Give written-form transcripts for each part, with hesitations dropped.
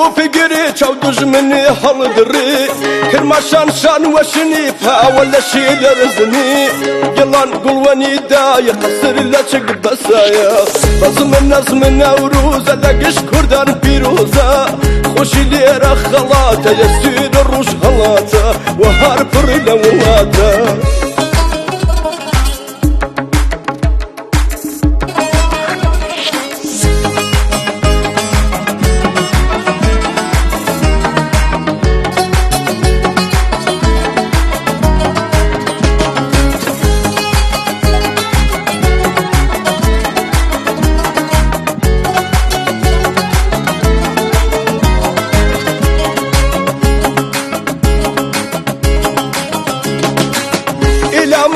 فقري تشاو دجمني حل دري كرماشان شان وشني فاول شي درزني يلا نقول وني دا يقصر لا تشق بسايا لازم الناس من نوروز لاقيش كردان بيروزا خوشي ليرا خلاطة يسيد الروش خلاطة وهار فريلا ولاتا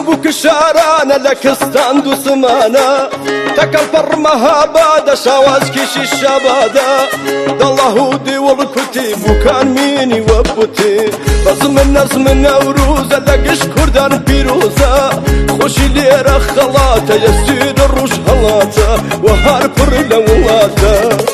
بوك شارانا لك استاندو سمانا تكال فرمها بادا شاواز كيشي الشبادا دالله دي والكتيب وكان ميني وبوتي بصم الناس من نوروز لقش كردان بيروزا خوشي ليرا خلاطة يسيد الروش هلاطة وهار فرلا ولاتا